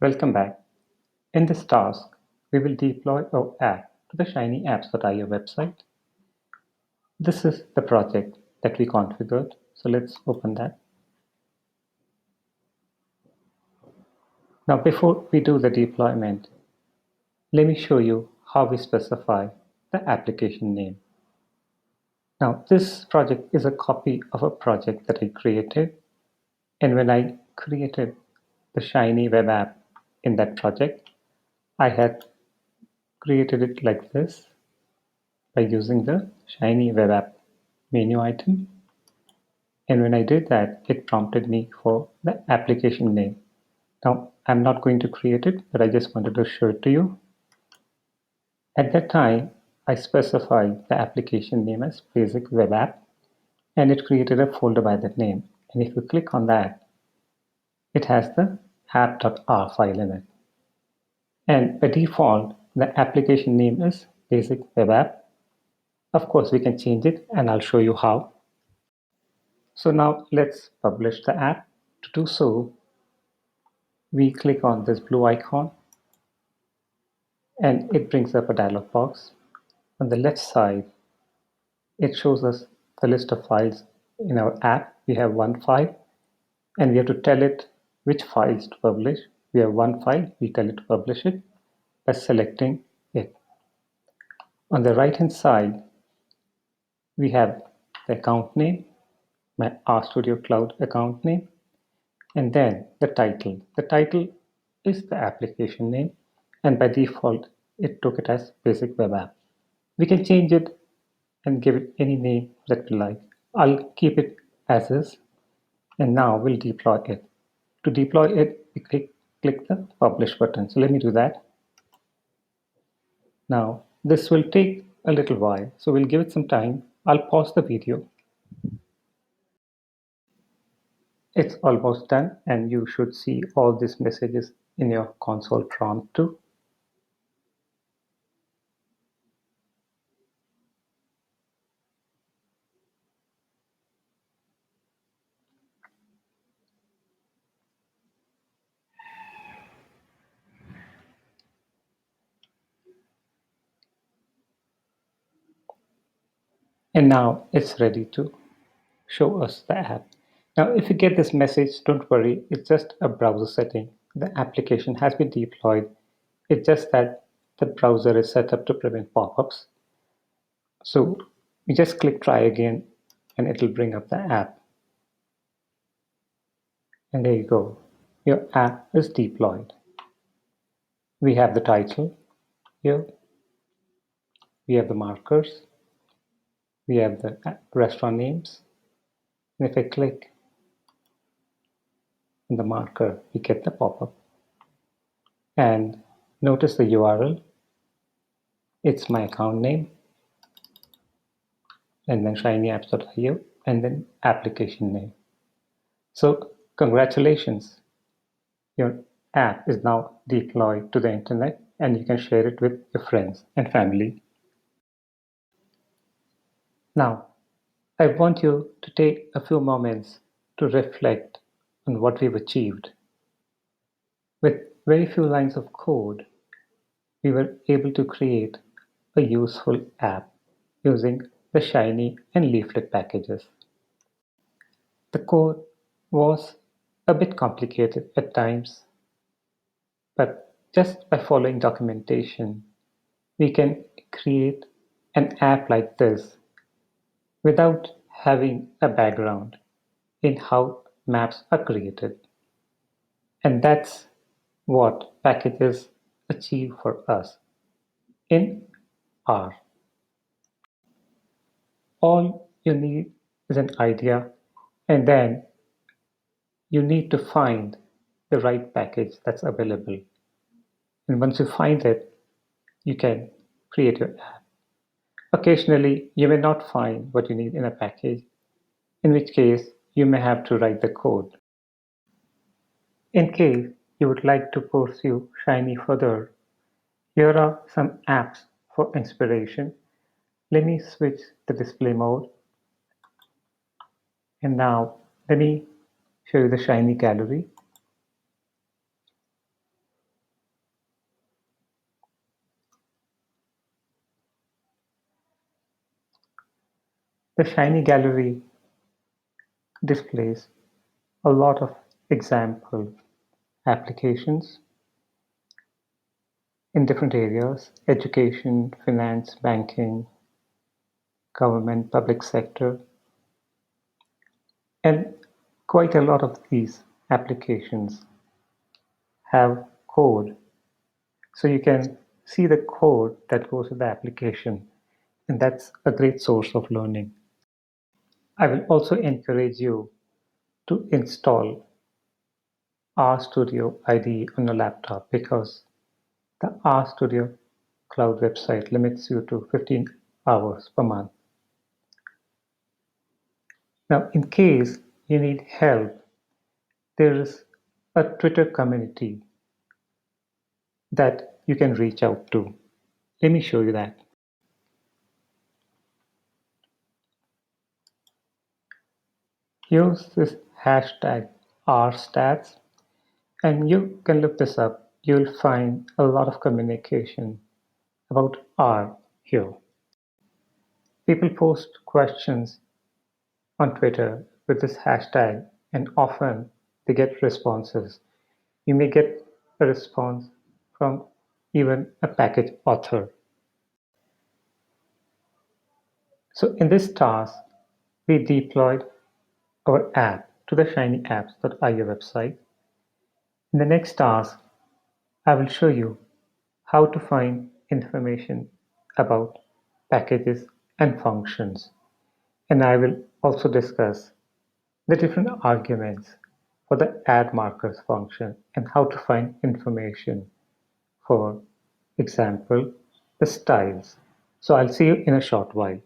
Welcome back. In this task, we will deploy our app to the shinyapps.io website. This is the project that we configured, so let's open that. Now, before we do the deployment, let me show you how we specify the application name. Now, this project is a copy of a project that I created, and when I created the Shiny web app in that project, I had created it like this by using the Shiny web app menu item. And when I did that, it prompted me for the application name. Now, I'm not going to create it, but I just wanted to show it to you. At that time, I specified the application name as basic web app, and it created a folder by that name. And if you click on that, it has the app.r file in it. And by default, the application name is basic web app. Of course, we can change it, and I'll show you how. So now let's publish the app. To do so, we click on this blue icon and it brings up a dialog box. On the left side, it shows us the list of files in our app. We have one file and we have to tell it which files to publish. We have one file, we tell it to publish it by selecting it. On the right hand side, we have the account name, my RStudio Cloud account name, and then the title. The title is the application name, and by default, it took it as basic web app. We can change it and give it any name that we like. I'll keep it as is, and now we'll deploy it. To deploy it, we click the publish button. So let me do that. Now, this will take a little while, so we'll give it some time. I'll pause the video. It's almost done, and you should see all these messages in your console prompt too. And now it's ready to show us the app. Now, if you get this message, don't worry, it's just a browser setting. The application has been deployed. It's just that the browser is set up to prevent pop-ups. So you just click try again and it'll bring up the app. And there you go. Your app is deployed. We have the title here. We have the markers. We have the restaurant names. And if I click on the marker, we get the pop-up. And notice the URL. It's my account name, and then shinyapps.io, and then application name. So congratulations, your app is now deployed to the internet and you can share it with your friends and family. Now, I want you to take a few moments to reflect on what we've achieved. With very few lines of code, we were able to create a useful app using the Shiny and Leaflet packages. The code was a bit complicated at times, but just by following documentation, we can create an app like this without having a background in how maps are created. And that's what packages achieve for us in R. All you need is an idea, and then you need to find the right package that's available. And once you find it, you can create your app. Occasionally, you may not find what you need in a package, in which case you may have to write the code. In case you would like to pursue Shiny further, here are some apps for inspiration. Let me switch the display mode. And now let me show you the Shiny gallery. The Shiny Gallery displays a lot of example applications in different areas: education, finance, banking, government, public sector, and quite a lot of these applications have code. So you can see the code that goes with the application, and that's a great source of learning. I will also encourage you to install RStudio IDE on your laptop because the RStudio Cloud website limits you to 15 hours per month. Now, in case you need help, there is a Twitter community that you can reach out to. Let me show you that. Use this hashtag #RStats and you can look this up. You'll find a lot of communication about R here. People post questions on Twitter with this hashtag and often they get responses. You may get a response from even a package author. So in this task, we deployed our app to the shinyapps.io website. In the next task, I will show you how to find information about packages and functions. And I will also discuss the different arguments for the add markers function and how to find information, for example, the styles. So I'll see you in a short while.